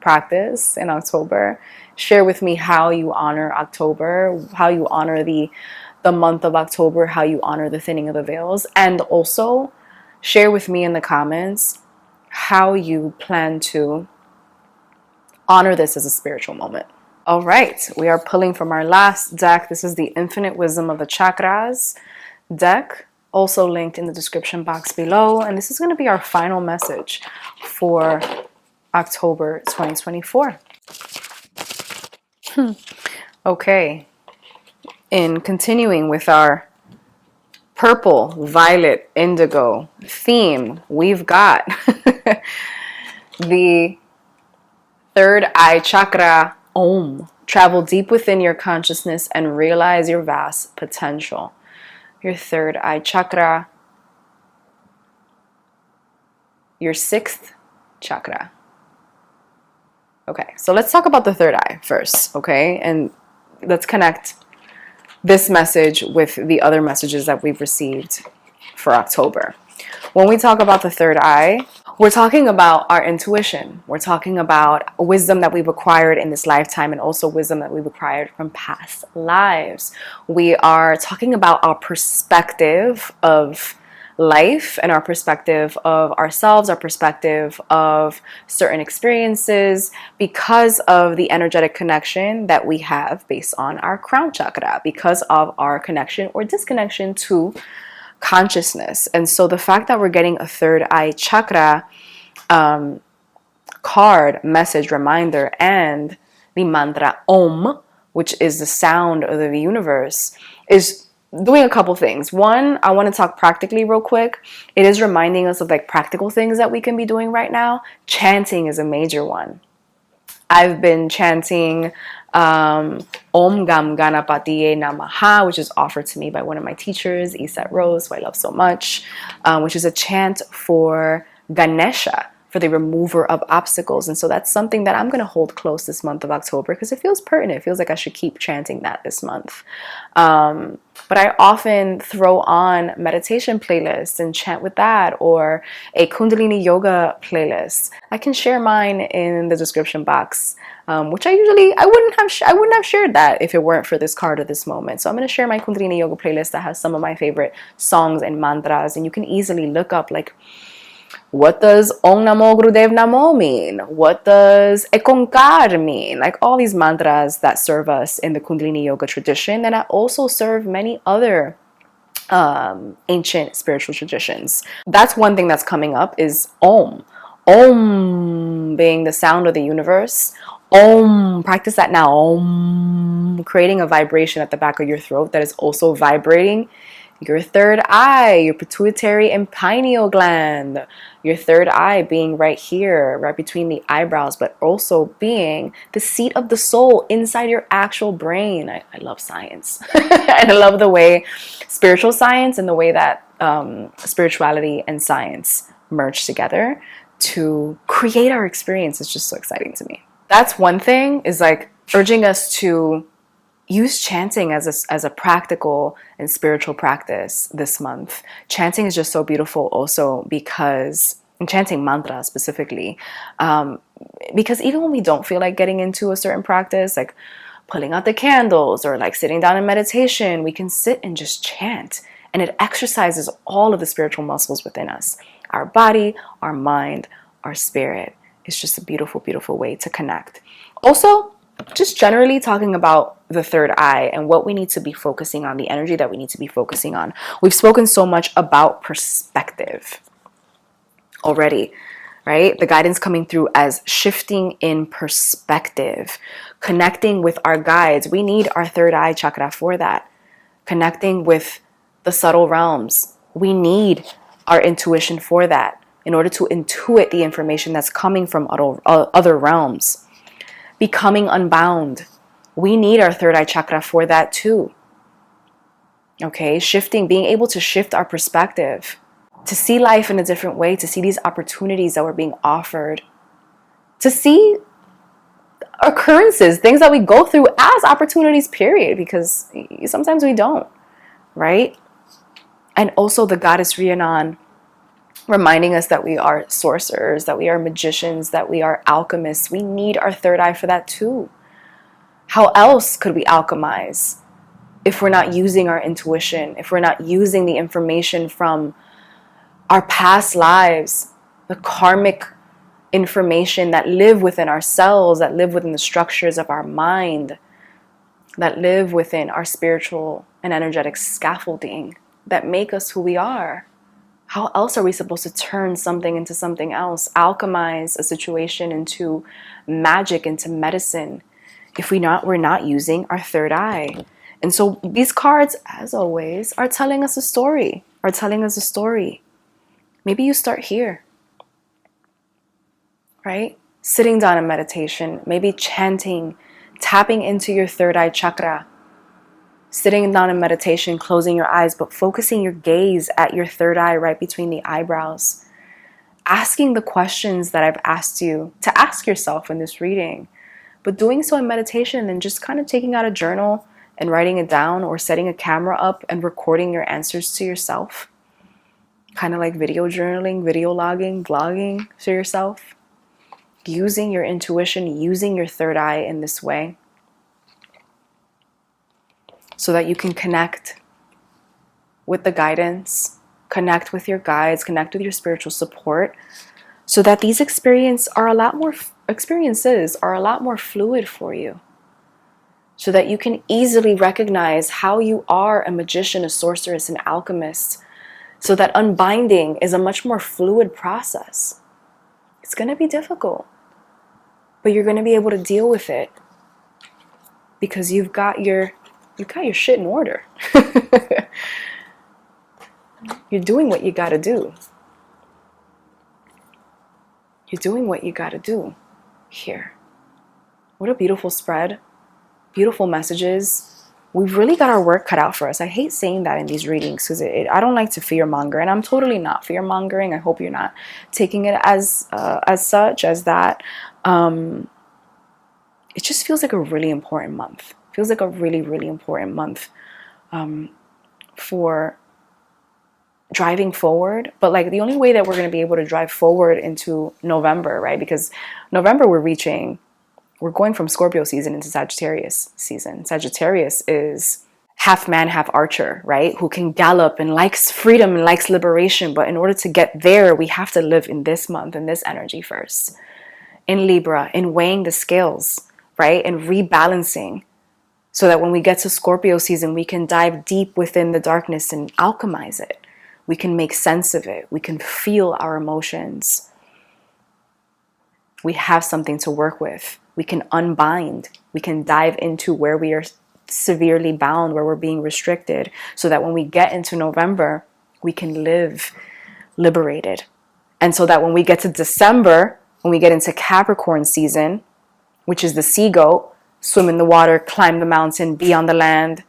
practice in October. Share with me how you honor October, how you honor the month of October, how you honor the thinning of the veils. And also share with me in the comments how you plan to honor this as a spiritual moment. All right, we are pulling from our last deck. This is the Infinite Wisdom of the Chakras deck, also linked in the description box below. And this is going to be our final message for October 2024. Okay, in continuing with our purple, violet, indigo theme, we've got the third eye chakra, Om. Travel deep within your consciousness and realize your vast potential. Your third eye chakra, your sixth chakra. Okay, so let's talk about the third eye first, okay? And let's connect this message with the other messages that we've received for October. When we talk about the third eye, we're talking about our intuition. We're talking about wisdom that we've acquired in this lifetime, and also wisdom that we've acquired from past lives. We are talking about our perspective of life and our perspective of ourselves, our perspective of certain experiences, because of the energetic connection that we have based on our crown chakra, because of our connection or disconnection to consciousness. And so the fact that we're getting a third eye chakra card, message, reminder, and the mantra Om, which is the sound of the universe, is doing a couple things. One, I want to talk practically real quick. It is reminding us of like practical things that we can be doing right now. Chanting is a major one. I've been chanting Om Gam Ganapatiye Namaha, which is offered to me by one of my teachers, Iset Rose, who I love so much, which is a chant for Ganesha, for the remover of obstacles. And so that's something that I'm going to hold close this month of October because it feels pertinent. It feels like I should keep chanting that this month. But I often throw on meditation playlists and chant with that, or a Kundalini yoga playlist. I can share mine in the description box, which I wouldn't have shared that if it weren't for this card or this moment. So I'm going to share my Kundalini yoga playlist that has some of my favorite songs and mantras, and you can easily look up like, what does Om Namo Gurudev Namo mean? What does Ekonkar mean? Like all these mantras that serve us in the Kundalini Yoga tradition, and that also serve many other ancient spiritual traditions. That's one thing that's coming up is Om. Om being the sound of the universe. Om, practice that now. Om, creating a vibration at the back of your throat that is also vibrating your third eye, your pituitary and pineal gland. Your third eye being right here, right between the eyebrows, but also being the seat of the soul inside your actual brain. I love science. And I love the way spiritual science and the way that spirituality and science merge together to create our experience is just so exciting to me. That's one thing, is like urging us to use chanting as a practical and spiritual practice this month. Chanting is just so beautiful also because, and chanting mantras specifically, because even when we don't feel like getting into a certain practice, like pulling out the candles or like sitting down in meditation, we can sit and just chant. And it exercises all of the spiritual muscles within us. Our body, our mind, our spirit. It's just a beautiful, beautiful way to connect. Also, just generally talking about the third eye and what we need to be focusing on, the energy that we need to be focusing on. We've spoken so much about perspective already, right? The guidance coming through as shifting in perspective, connecting with our guides. We need our third eye chakra for that. Connecting with the subtle realms. We need our intuition for that in order to intuit the information that's coming from other realms. Becoming unbound. We need our third eye chakra for that too. Okay, shifting, being able to shift our perspective, to see life in a different way, to see these opportunities that were being offered, to see occurrences, things that we go through as opportunities, period, because sometimes we don't, right? And also the goddess Rhiannon reminding us that we are sorcerers, that we are magicians, that we are alchemists. We need our third eye for that too. How else could we alchemize if we're not using our intuition, if we're not using the information from our past lives, the karmic information that live within ourselves, that live within the structures of our mind, that live within our spiritual and energetic scaffolding that make us who we are? How else are we supposed to turn something into something else, alchemize a situation into magic, into medicine, if we're not using our third eye? And so these cards, as always, are telling us a story, Maybe you start here, right? Sitting down in meditation, maybe chanting, tapping into your third eye chakra, sitting down in meditation, closing your eyes, but focusing your gaze at your third eye right between the eyebrows. Asking the questions that I've asked you to ask yourself in this reading, but doing so in meditation and just kind of taking out a journal and writing it down, or setting a camera up and recording your answers to yourself. Kind of like video journaling, video logging, vlogging to yourself. Using your intuition, using your third eye in this way, so that you can connect with the guidance, connect with your guides, connect with your spiritual support, so that these experiences are a lot more fluid for you, so that you can easily recognize how you are a magician, a sorceress, an alchemist, so that unbinding is a much more fluid process. It's going to be difficult, but you're going to be able to deal with it because you've got your shit in order. You're doing what you got to do. You're doing what you got to do here. What a beautiful spread. Beautiful messages. we've really got our work cut out for us. I hate saying that in these readings because I don't like to fear monger, and I'm totally not fear mongering. I hope you're not taking it as such as that. It just feels like a really important month. It feels like a really, really important month for driving forward. But like the only way that we're going to be able to drive forward into November, right? Because November we're going from Scorpio season into Sagittarius season. Sagittarius is half man, half archer, right? Who can gallop and likes freedom and likes liberation. But in order to get there, we have to live in this month, in this energy first. In Libra, in weighing the scales, right? And rebalancing, so that when we get to Scorpio season, we can dive deep within the darkness and alchemize it. We can make sense of it. We can feel our emotions. We have something to work with. We can unbind. We can dive into where we are severely bound, where we're being restricted, so that when we get into November, we can live liberated. And so that when we get to December, when we get into Capricorn season, which is the sea goat, swim in the water, climb the mountain, be on the land,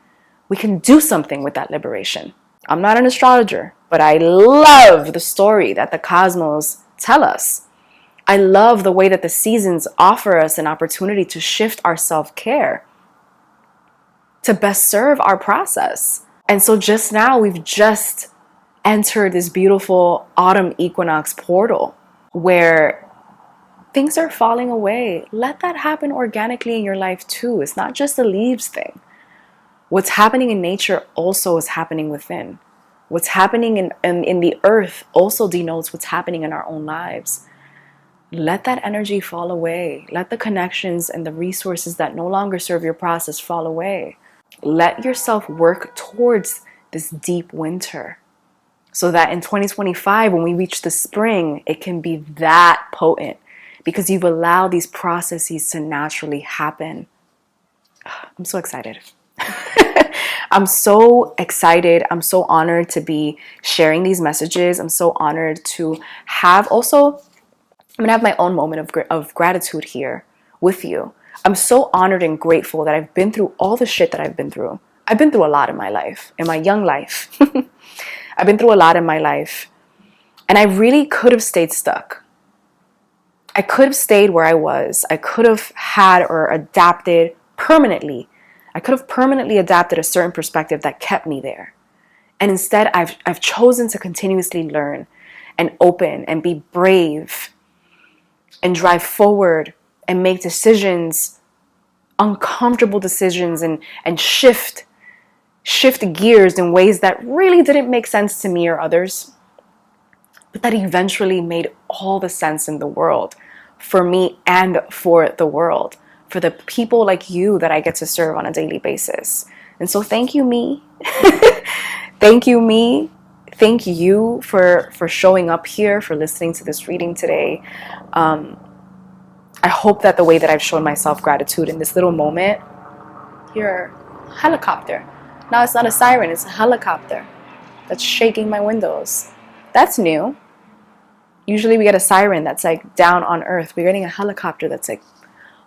we can do something with that liberation. I'm not an astrologer, but I love the story that the cosmos tell us. I love the way that the seasons offer us an opportunity to shift our self-care, to best serve our process. And so just now, we've just entered this beautiful autumn equinox portal where things are falling away. Let that happen organically in your life too. It's not just a leaves thing. What's happening in nature also is happening within. What's happening in the earth also denotes what's happening in our own lives. Let that energy fall away. Let the connections and the resources that no longer serve your process fall away. Let yourself work towards this deep winter, so that in 2025, when we reach the spring, it can be that potent, because you've allowed these processes to naturally happen. I'm so excited. I'm so excited. I'm so honored to be sharing these messages. I'm so honored to have also, I'm gonna have my own moment of gratitude here with you. I'm so honored and grateful that I've been through all the shit that I've been through. I've been through a lot in my life, in my young life. I've been through a lot in my life. And I really could have stayed stuck. I could have stayed where I was. I could have had or adapted permanently. I could have permanently adapted a certain perspective that kept me there. And instead, I've chosen to continuously learn and open and be brave and drive forward and make decisions, uncomfortable decisions, and shift gears in ways that really didn't make sense to me or others, but that eventually made all the sense in the world for me and for the world, for the people like you that I get to serve on a daily basis. And so thank you, me. Thank you, me. Thank you for showing up here, for listening to this reading today. I hope that the way that I've shown myself gratitude in this little moment, your helicopter. Now it's not a siren, it's a helicopter that's shaking my windows. That's new. Usually we get a siren that's like down on earth. We're getting a helicopter that's like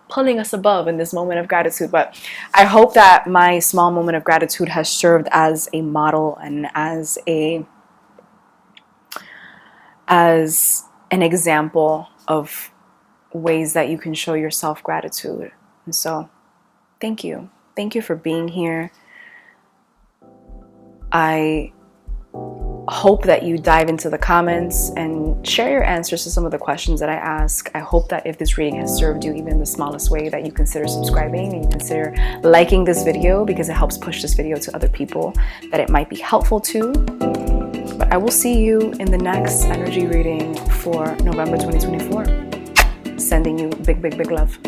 pulling us above in this moment of gratitude. But I hope that my small moment of gratitude has served as a model and as an example of ways that you can show yourself gratitude. And so thank you. Thank you for being here. I hope that you dive into the comments and share your answers to some of the questions that I ask. I hope that if this reading has served you even in the smallest way, that you consider subscribing and you consider liking this video, because it helps push this video to other people that it might be helpful to. But I will see you in the next energy reading for November 2024. Sending you big, big, big love.